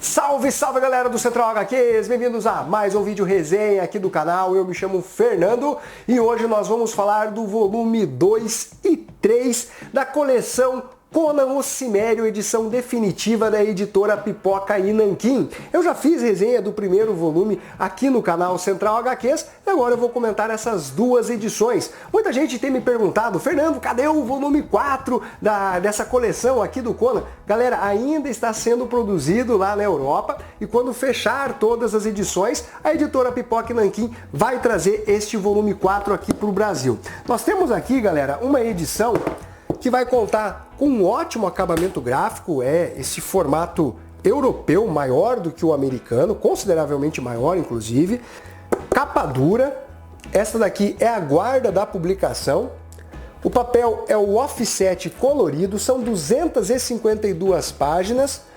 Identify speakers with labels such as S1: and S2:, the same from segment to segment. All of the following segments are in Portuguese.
S1: Salve, salve galera do Central HQs, bem-vindos a mais um vídeo resenha aqui do canal. Eu me chamo Fernando e hoje nós vamos falar do volume 2 e 3 da coleção Conan o Cimério, edição definitiva da editora Pipoca e Nanquim. Eu já fiz resenha do primeiro volume aqui no canal Central HQs e agora eu vou comentar essas duas edições. Muita gente tem me perguntado, Fernando, cadê o volume 4 dessa coleção aqui do Conan? Galera, ainda está sendo produzido lá na Europa e quando fechar todas as edições, a editora Pipoca e Nanquim vai trazer este volume 4 aqui para o Brasil. Nós temos aqui, galera, uma edição que vai contar com um ótimo acabamento gráfico, esse formato europeu maior do que o americano, consideravelmente maior inclusive, capa dura, essa daqui é a guarda da publicação, o papel é o offset colorido, são 252 páginas,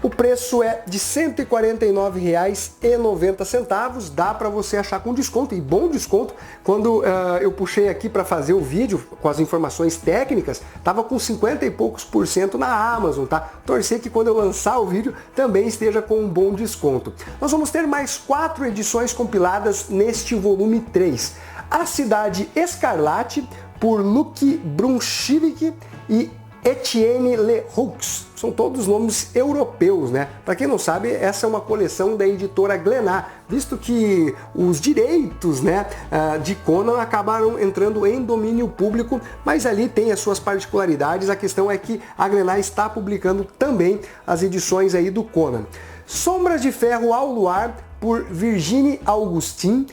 S1: o preço é de R$ 149,90, dá para você achar com desconto, e bom desconto. Quando eu puxei aqui para fazer o vídeo com as informações técnicas, tava com 50 e poucos % na Amazon, tá? Torcer que quando eu lançar o vídeo também esteja com um bom desconto. Nós vamos ter mais 4 edições compiladas neste volume 3. A Cidade Escarlate, por Luc Brunschwig e Etienne Leroux. São todos nomes europeus, né? Para quem não sabe, essa é uma coleção da editora Glénat, visto que os direitos, né, de Conan acabaram entrando em domínio público, mas ali tem as suas particularidades. A questão é que a Glénat está publicando também as edições aí do Conan. Sombras de Ferro ao Luar, por Virginie Augustin.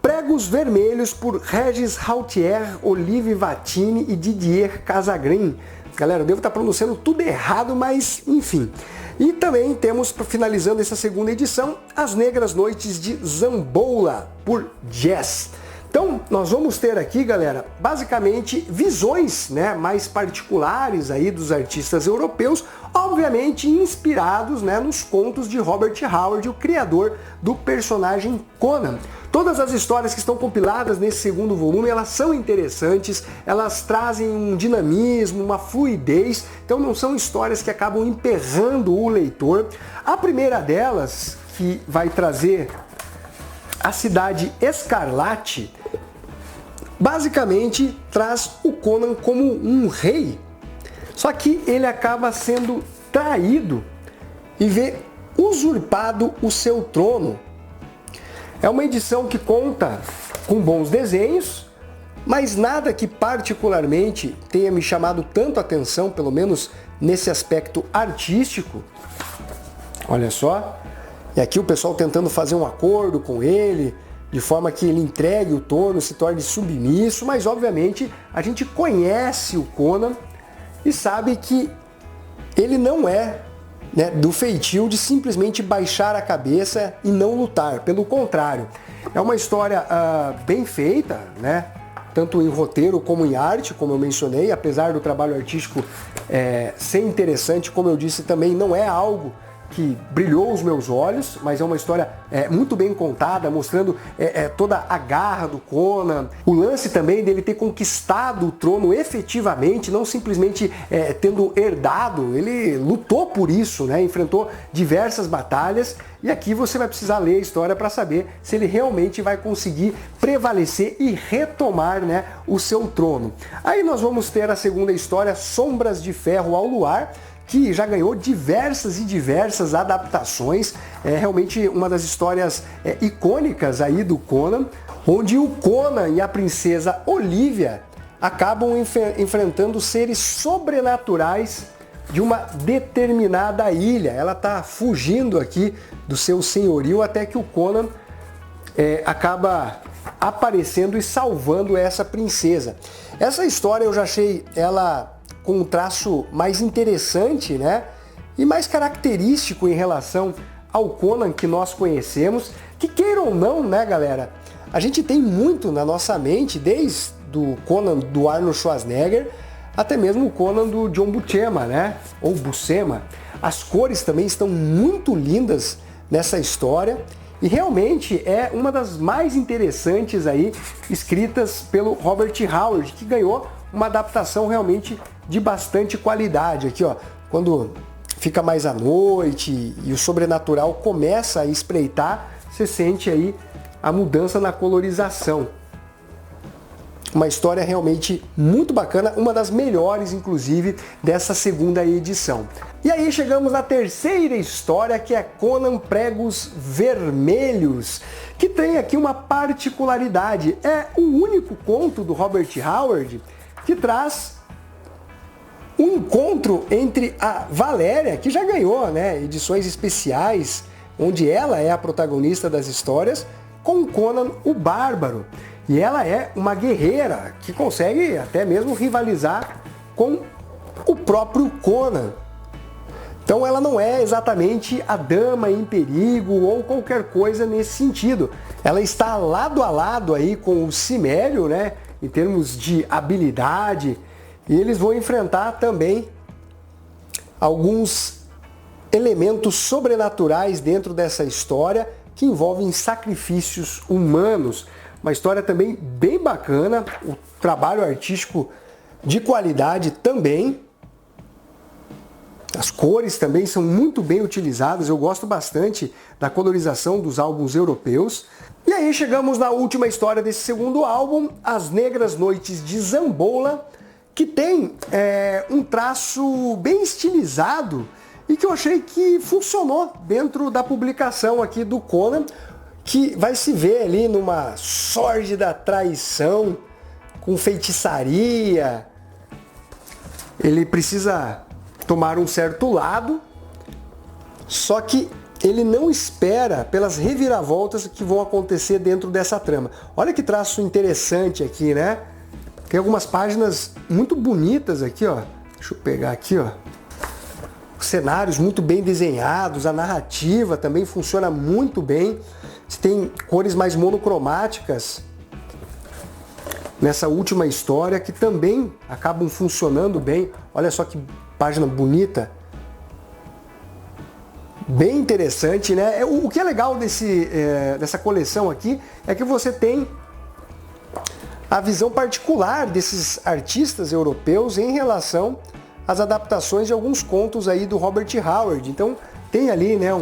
S1: Pregos Vermelhos, por Regis Hautier, Olive Vatini e Didier Casagrin. Galera, eu devo estar pronunciando tudo errado, mas enfim. E também temos, finalizando essa segunda edição, As Negras Noites de Zamboula, por Jess. Então, nós vamos ter aqui, galera, basicamente visões, né, mais particulares aí dos artistas europeus, obviamente inspirados, né, nos contos de Robert Howard, o criador do personagem Conan. Todas as histórias que estão compiladas nesse segundo volume, elas são interessantes, elas trazem um dinamismo, uma fluidez, então não são histórias que acabam emperrando o leitor. A primeira delas, que vai trazer A Cidade Escarlate, basicamente traz o Conan como um rei, só que ele acaba sendo traído e vê usurpado o seu trono. É uma edição que conta com bons desenhos, mas nada que particularmente tenha me chamado tanto a atenção, pelo menos nesse aspecto artístico. Olha só, e aqui o pessoal tentando fazer um acordo com ele, de forma que ele entregue o trono, se torne submisso, mas obviamente a gente conhece o Conan e sabe que ele não é, né, do feitio de simplesmente baixar a cabeça e não lutar. Pelo contrário, é uma história bem feita, né, tanto em roteiro como em arte, como eu mencionei, apesar do trabalho artístico ser interessante, como eu disse, também não é algo que brilhou os meus olhos, mas é uma história muito bem contada, mostrando toda a garra do Conan, o lance também dele ter conquistado o trono efetivamente, não simplesmente tendo herdado. Ele lutou por isso, né? Enfrentou diversas batalhas, e aqui você vai precisar ler a história para saber se ele realmente vai conseguir prevalecer e retomar, né, o seu trono. Aí nós vamos ter a segunda história, Sombras de Ferro ao Luar, que já ganhou diversas adaptações, é realmente uma das histórias icônicas aí do Conan, onde o Conan e a princesa Olivia acabam enfrentando seres sobrenaturais de uma determinada ilha. Ela está fugindo aqui do seu senhorio até que o Conan acaba aparecendo e salvando essa princesa. Essa história eu já achei ela com um traço mais interessante, né, e mais característico em relação ao Conan que nós conhecemos, que queira ou não, né, galera, a gente tem muito na nossa mente, desde o Conan do Arnold Schwarzenegger, até mesmo o Conan do John Buscema, né, ou Buscema. As cores também estão muito lindas nessa história, e realmente é uma das mais interessantes aí, escritas pelo Robert Howard, que ganhou uma adaptação realmente de bastante qualidade. Aqui, ó, quando fica mais à noite e o sobrenatural começa a espreitar, você sente aí a mudança na colorização. Uma história realmente muito bacana, uma das melhores, inclusive, dessa segunda edição. E aí chegamos na terceira história, que é Conan Pregos Vermelhos, que tem aqui uma particularidade. É o único conto do Robert Howard que traz um encontro entre a Valéria, que já ganhou, né, edições especiais, onde ela é a protagonista das histórias, com Conan o Bárbaro. E ela é uma guerreira que consegue até mesmo rivalizar com o próprio Conan. Então ela não é exatamente a dama em perigo ou qualquer coisa nesse sentido. Ela está lado a lado aí com o Cimério, né, em termos de habilidade, e eles vão enfrentar também alguns elementos sobrenaturais dentro dessa história que envolvem sacrifícios humanos. Uma história também bem bacana, o trabalho artístico de qualidade também. As cores também são muito bem utilizadas, eu gosto bastante da colorização dos álbuns europeus. E aí chegamos na última história desse segundo álbum, As Negras Noites de Zambola, que tem um traço bem estilizado e que eu achei que funcionou dentro da publicação aqui do Conan, que vai se ver ali numa sórdida traição, com feitiçaria. Ele precisa tomar um certo lado, só que ele não espera pelas reviravoltas que vão acontecer dentro dessa trama. Olha que traço interessante aqui, né? Tem algumas páginas muito bonitas aqui, ó. Deixa eu pegar aqui, ó. Os cenários muito bem desenhados, a narrativa também funciona muito bem. Você tem cores mais monocromáticas nessa última história que também acabam funcionando bem. Olha só que página bonita. Bem interessante, né? O que é legal dessa coleção aqui é que você tem a visão particular desses artistas europeus em relação às adaptações de alguns contos aí do Robert Howard. Então tem ali, né,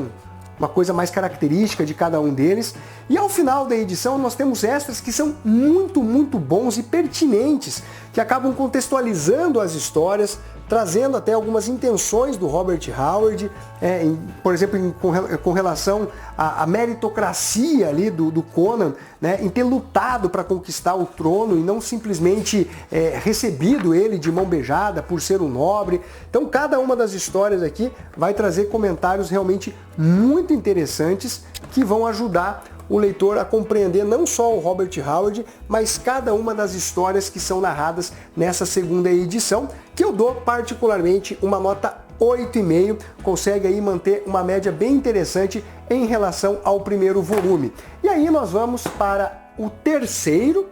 S1: uma coisa mais característica de cada um deles. E ao final da edição nós temos extras que são muito, muito bons e pertinentes, que acabam contextualizando as histórias, trazendo até algumas intenções do Robert Howard, por exemplo, com relação à meritocracia ali do Conan, né, em ter lutado para conquistar o trono e não simplesmente recebido ele de mão beijada por ser um nobre. Então cada uma das histórias aqui vai trazer comentários realmente muito interessantes que vão ajudar o leitor a compreender não só o Robert Howard, mas cada uma das histórias que são narradas nessa segunda edição, que eu dou particularmente uma nota 8,5, consegue aí manter uma média bem interessante em relação ao primeiro volume. E aí nós vamos para o terceiro,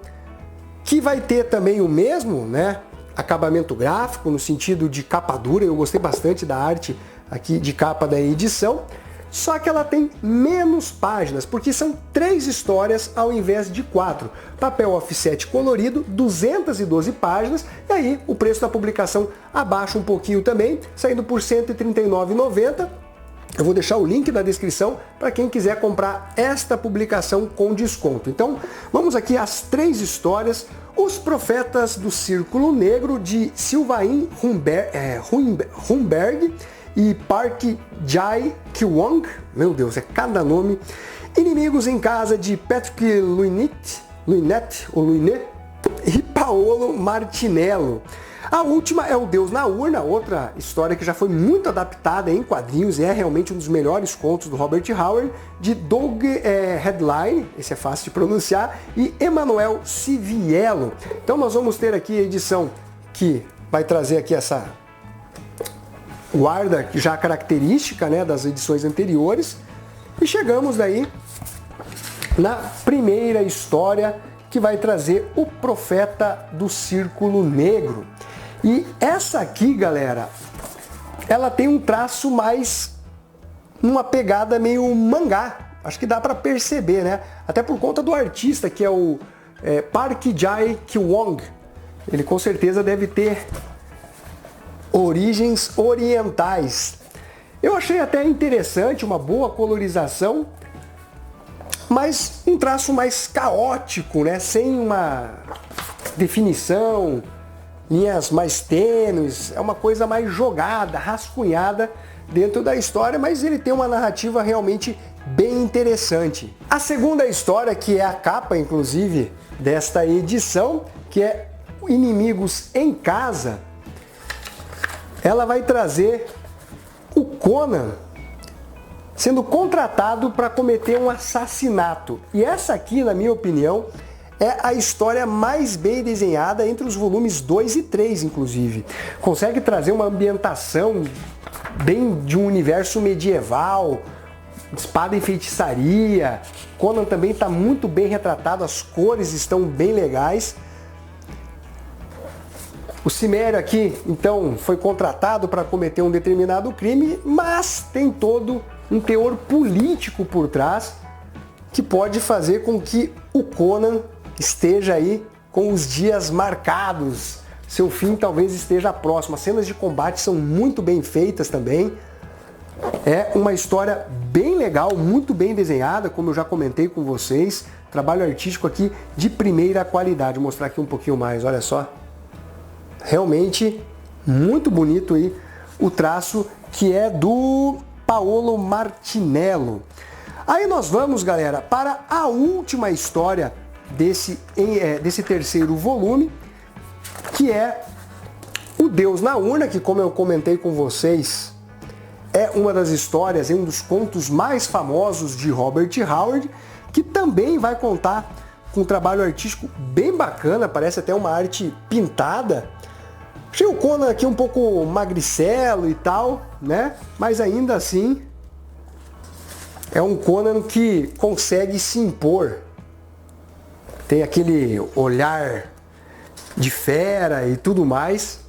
S1: que vai ter também o mesmo, né, acabamento gráfico, no sentido de capa dura. Eu gostei bastante da arte aqui de capa da edição. Só que ela tem menos páginas, porque são 3 histórias ao invés de 4. Papel offset colorido, 212 páginas, e aí o preço da publicação abaixa um pouquinho também, saindo por R$ 139,90. Eu vou deixar o link na descrição para quem quiser comprar esta publicação com desconto. Então, vamos aqui às 3 histórias. Os Profetas do Círculo Negro, de Sylvain Humberg e Park Jae-kwang, meu Deus, é cada nome. Inimigos em Casa, de Patrick Luinet e Paolo Martinello. A última é O Deus na Urna, outra história que já foi muito adaptada em quadrinhos e é realmente um dos melhores contos do Robert Howard, de Doug Headline, esse é fácil de pronunciar, e Emanuel Civiello. Então nós vamos ter aqui a edição que vai trazer aqui essa guarda já característica, né, das edições anteriores, e chegamos daí na primeira história, que vai trazer O Profeta do Círculo Negro. E essa aqui, galera, ela tem um traço mais, uma pegada meio mangá, acho que dá para perceber, né, até por conta do artista, que é o Park Jae-kwang. Ele com certeza deve ter origens orientais. Eu achei até interessante, uma boa colorização, mas um traço mais caótico, né? Sem uma definição, linhas mais tênues, é uma coisa mais jogada, rascunhada dentro da história, mas ele tem uma narrativa realmente bem interessante. A segunda história, que é a capa, inclusive, desta edição, que é Inimigos em Casa, ela vai trazer o Conan sendo contratado para cometer um assassinato. E essa aqui, na minha opinião, é a história mais bem desenhada entre os volumes 2 e 3, inclusive. Consegue trazer uma ambientação bem de um universo medieval, espada e feitiçaria. Conan também está muito bem retratado, as cores estão bem legais. O Cimério aqui, então, foi contratado para cometer um determinado crime, mas tem todo um teor político por trás que pode fazer com que o Conan esteja aí com os dias marcados. Seu fim talvez esteja próximo. As cenas de combate são muito bem feitas também. É uma história bem legal, muito bem desenhada, como eu já comentei com vocês. Trabalho artístico aqui de primeira qualidade. Vou mostrar aqui um pouquinho mais, olha só. Realmente muito bonito aí o traço, que é do Paolo Martinello. Aí nós vamos, galera, para a última história desse terceiro volume, que é O Deus na Urna, que, como eu comentei com vocês, é uma das histórias, é um dos contos mais famosos de Robert Howard, que também vai contar com um trabalho artístico bem bacana, parece até uma arte pintada. Achei o Conan aqui um pouco magricelo e tal, né? Mas ainda assim é um Conan que consegue se impor. Tem aquele olhar de fera e tudo mais,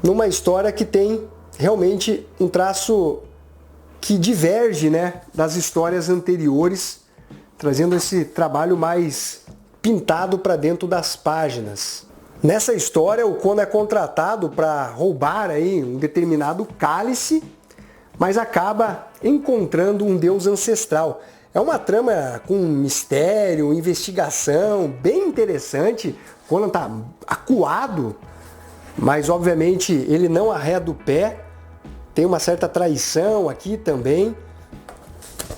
S1: numa história que tem realmente um traço que diverge, né, das histórias anteriores, trazendo esse trabalho mais pintado para dentro das páginas. Nessa história, o Conan é contratado para roubar aí um determinado cálice, mas acaba encontrando um deus ancestral. É uma trama com mistério, investigação, bem interessante. O Conan está acuado, mas obviamente ele não arreda o pé. Tem uma certa traição aqui também.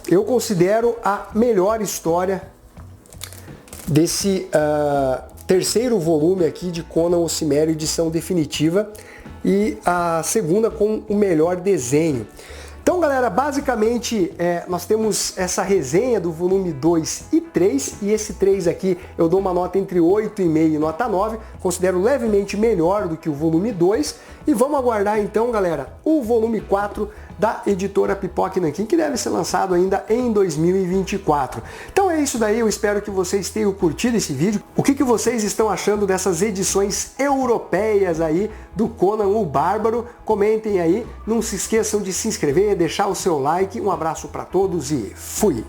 S1: Eu considero a melhor história desse terceiro volume aqui de Conan o Cimério, edição definitiva, e a segunda com o melhor desenho. Então, galera, basicamente nós temos essa resenha do volume 2 e 3, e esse 3 aqui eu dou uma nota entre 8,5 e nota 9, considero levemente melhor do que o volume 2, e vamos aguardar então, galera, o volume 4 da editora Pipoca Nanquim, que deve ser lançado ainda em 2024. Então é isso daí, eu espero que vocês tenham curtido esse vídeo. O que vocês estão achando dessas edições europeias aí do Conan o Bárbaro? Comentem aí, não se esqueçam de se inscrever, deixar o seu like. Um abraço para todos e fui!